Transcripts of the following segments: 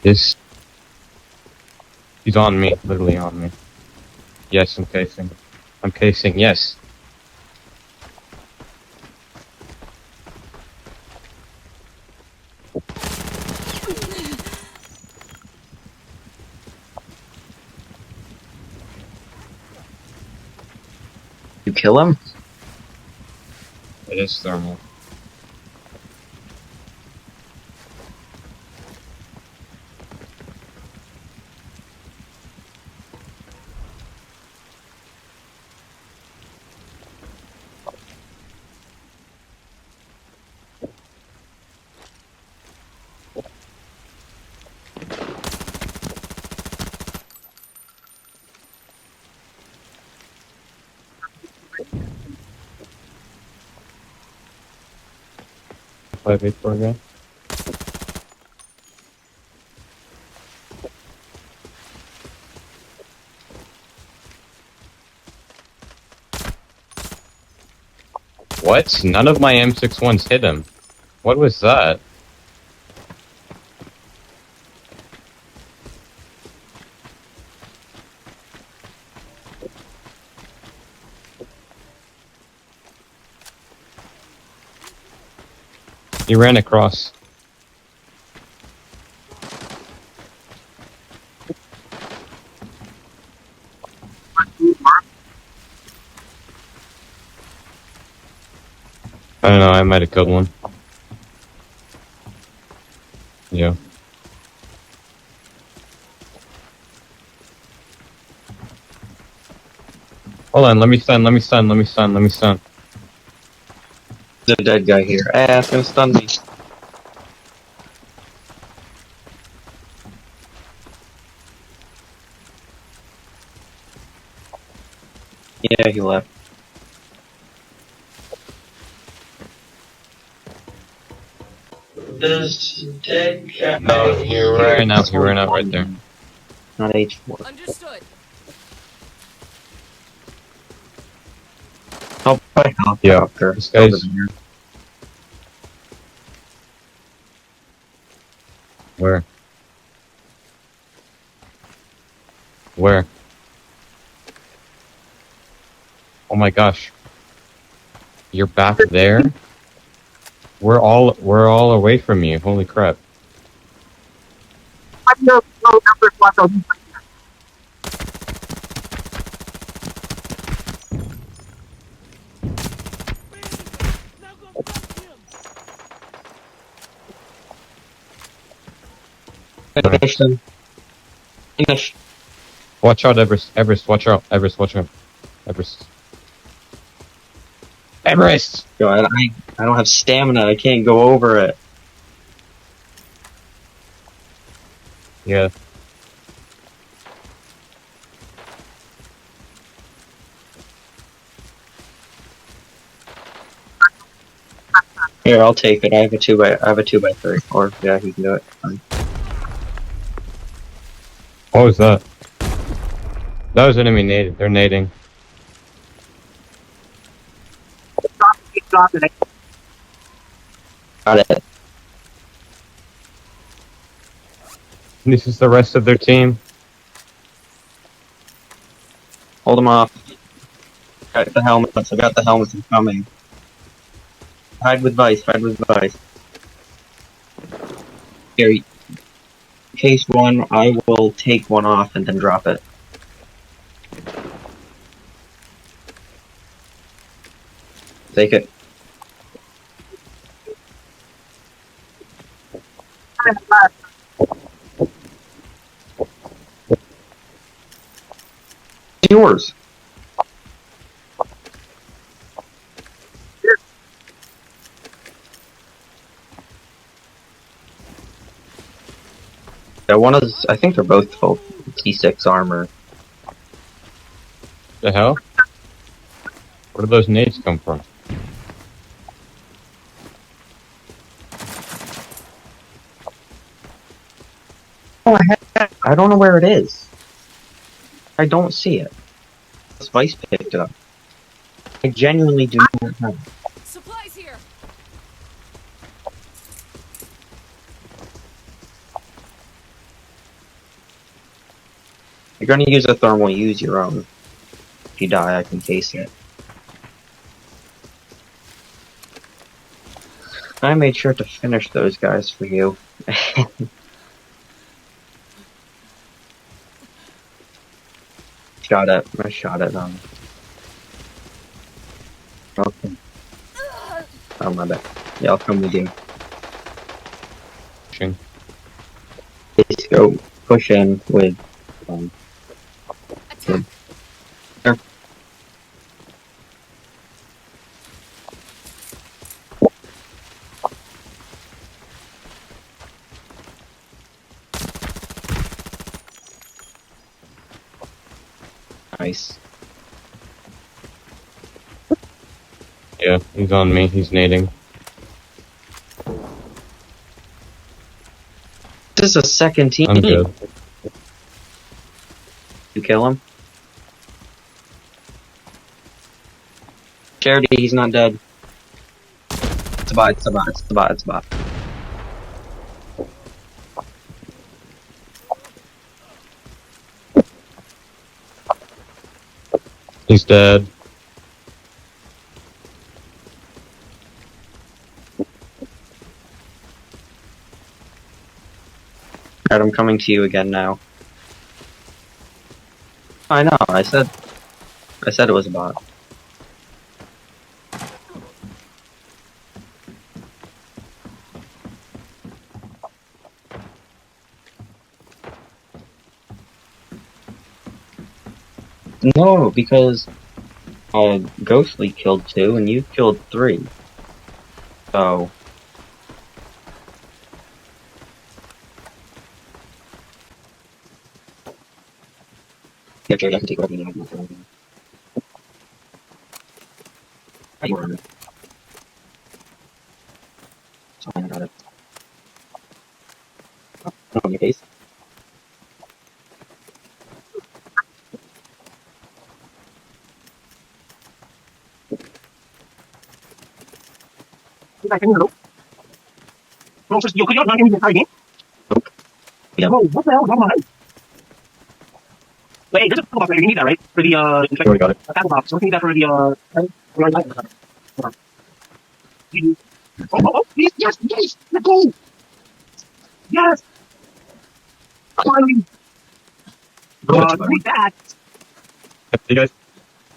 This. He's on me, literally on me. Yes, I'm casing. I'm casing, yes. You kill him? It is thermal. Five H4 again. What? None of my M61s hit him. What was that? He ran across. I don't know, I might have killed one. Yeah. Hold on, let me stun. There's a dead guy here. It's gonna stun me. Yeah, he left. This dead guy. No, he ran out right there. Not H4. Understood. Help by Yeah, helicopter. this guy's... Over here. Where? Where? Oh my gosh. You're back there? We're all away from you. Holy crap. Finish them. Finish. Watch out, Everest. Watch out. Everest. Yo, I don't have stamina. I can't go over it. Yeah. Here, I'll take it. I have a 2x3. Or yeah, he can do it. Fine. What was that? That was enemy nading. They're nading. Got it. This is the rest of their team. Hold him off. Got the helmets. I got the helmets. I'm coming. Hide with Vice. Here, case one. I will take one off and then drop it. Take it. It's yours. Yeah, one is. I think they're both full T6 armor. The hell? Where did those nades come from? I don't know where it is. I don't see it. This Vice picked it up. I genuinely do not know. Supplies here. If you're gonna use a thermal, use your own. If you die, I can face it. I made sure to finish those guys for you. I shot at them. Okay. Oh, my bad. Yeah, I'll come with you. Pushing. Let's go push in with, um, with, there. Nice. Yeah, he's on me. He's nading. This is a second team. I'm good. You kill him? Charity, he's not dead. It's a bot, it's a bot, it's a bot, it's a bot. He's dead. Alright, I'm coming to you again now. I know, I said it was a bot. No, because Ghostly killed 2 and you killed 3. So yeah, Jared, I can take whatever you need. I got it. It's fine, I got it. Oh, on your case. Hello? No, just, could you not hear me the entire game? Yeah. Whoa, what the hell? Never mind. Wait, there's a tackle box right here. You need that, right? For the, You already got it. a tackle box. Don't you need that for the, oh, please, yes, let's go! Yes! Finally! Need that! You guys,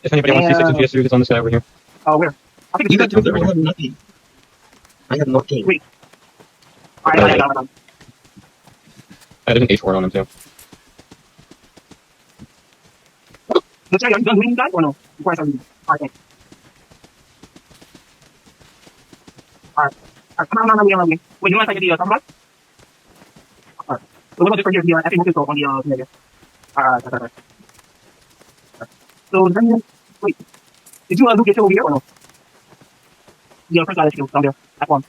if anybody wants C6 and PS2, it's on this guy over here. Where? I think You it's got 2, I have nothing. I have nothing. Wait. Alright, I got it. I did an H4 on him too. Let's say, are you done doing that or no? Before I start reading. Alright, Alright, come on, wait, you want to take the tackle box? Alright. So we're going to just for the, FA on the, yeah. Alright. So then, wait, did you look at over here or no? The first guy that you down there, that one.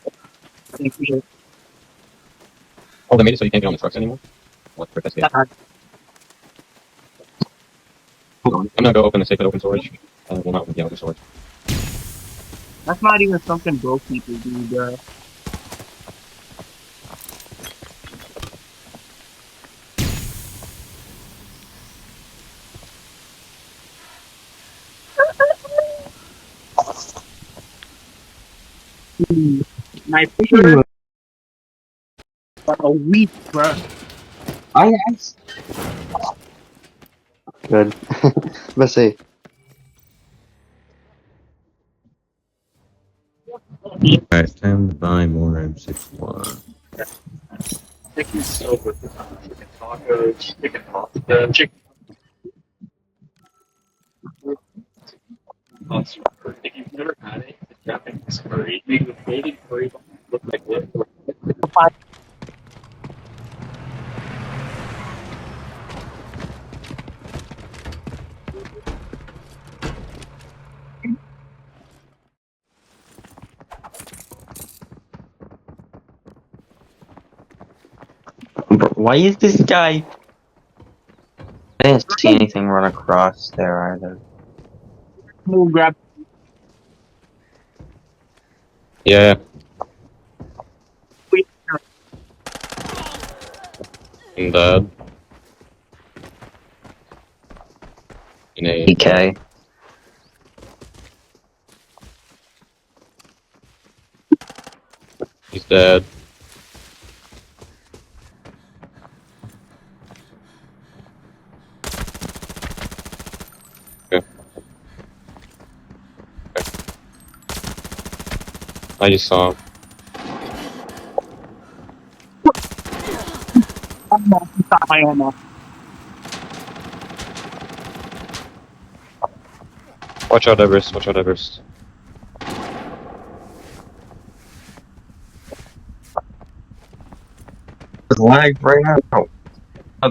I think appreciate it. Oh, they made it so you can't get on the trucks anymore? What the frick, that's good. That's hard. Hold on. I'm gonna go open the safe at open storage. Well, not open, yeah, open storage. That's not even something broke people do, bruh. My picture for a week, bruh. I asked. Good. Let's see. Alright, time to buy more M61. Chicken soup with chicken tacos, chicken pasta, chicken. If you've never had it, it's Japanese curry. Made with golden curry, look like this. Why is this guy? I didn't see anything run across there either. Move, grab. Yeah, Wait, I'm dead. An DK. He's dead. Okay. I just saw him. Stop my ammo. Watch out, Everest. Watch out, Everest. There's lag right now.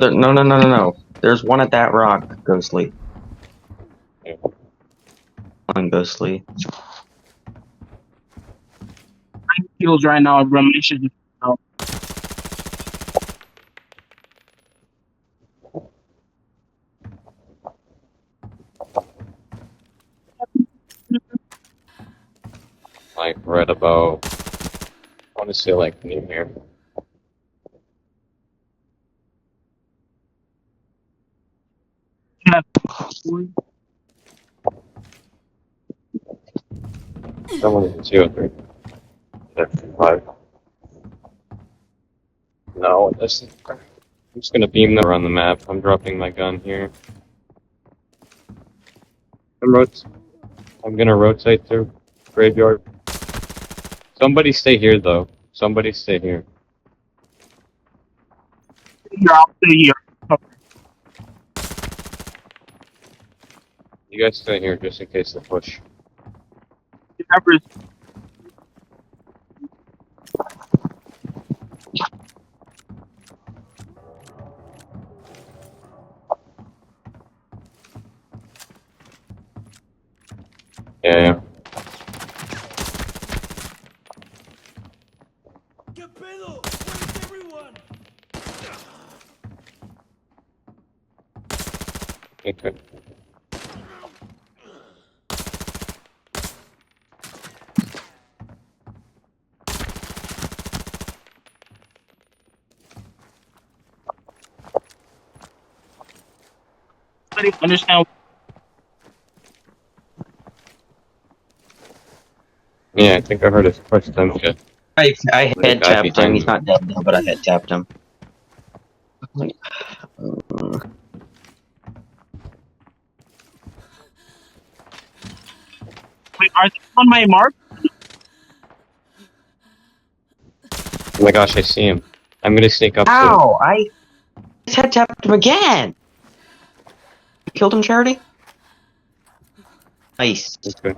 No. There's one at that rock, Ghostly. Yeah. On Ghostly. Kills right now. Remission. Like right about. I want to say like near here. Someone in 203. 5. No, this. I'm just gonna beam them around the map. I'm dropping my gun here. I'm gonna rotate through graveyard. Somebody stay here though. Somebody stay here. I'll stay here. You guys stay here just in case they push. Everest. Yeah. ¿Qué pedo? Where's everyone? Okay. I understand. Yeah, I think I heard it first time. Okay. I There's a head guy tapped him. behind He's me. not dead now, but I head tapped him. Wait, are they on my mark? Oh my gosh, I see him. I'm gonna sneak up to him. Ow! I just head tapped him again! You killed him, Charity? Nice. That's good.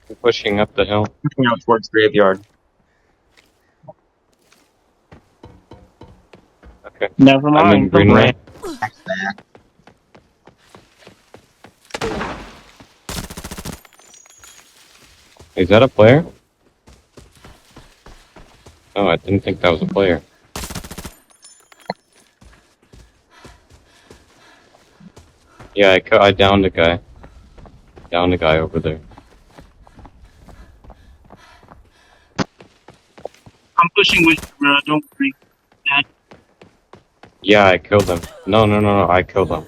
I'm pushing up the hill. Pushing out towards graveyard. Okay. Never I'm mind. in green line. Back back. Is that a player? Oh, I didn't think that was a player. Yeah, I downed a guy. Downed a guy over there. I'm pushing with you, don't worry. Dad. Yeah, I killed him. No, I killed him.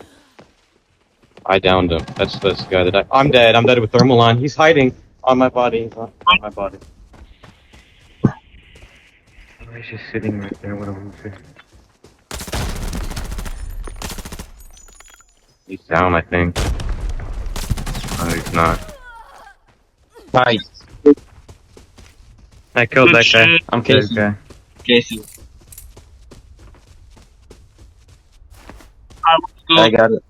I downed him. That's the guy that I'm dead. I'm dead with thermal on. He's hiding on my body. He's on my body. Oh, he's just sitting right there. What a loser. He's down, I think. Oh, he's not. Nice. I killed Good that guy. shit. I'm Casey. Okay. Casey. I was good. I got it.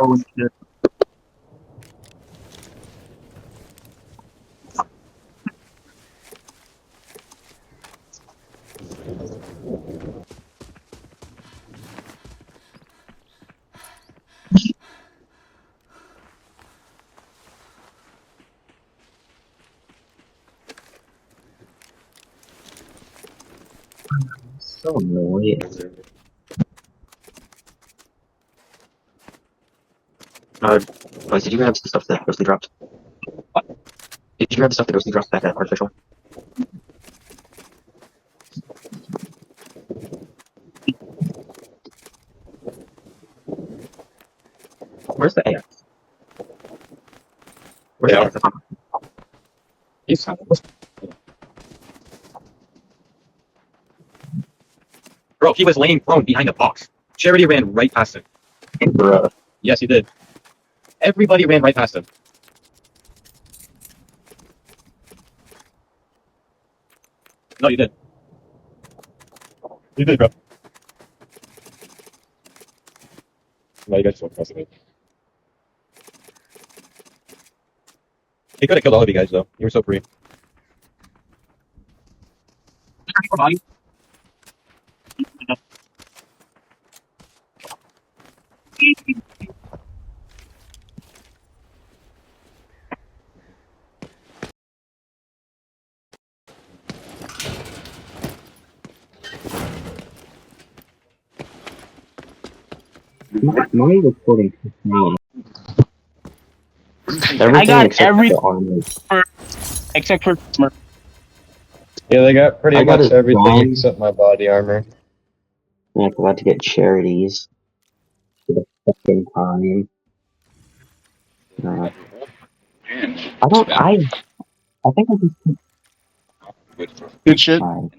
Oh, shit. So annoying. Boys, did you grab some stuff that Ghostly dropped? Did you grab the stuff that goes to drop back at artificial? Where's the AX? Where's Yeah. the AX? He's Bro, he was laying prone behind the box. Charity ran right past him. Bruh. Yes, he did. Everybody ran right past him. No, you did. You did, bro. No, you guys were pressing it. He could have killed all of you guys, though. You were so free. For body. My recording is name. I got every the armor. except for Yeah, they got pretty I got much it everything wrong. except my body armor. And I forgot to get charities for the second time. I think I just good shit. fine.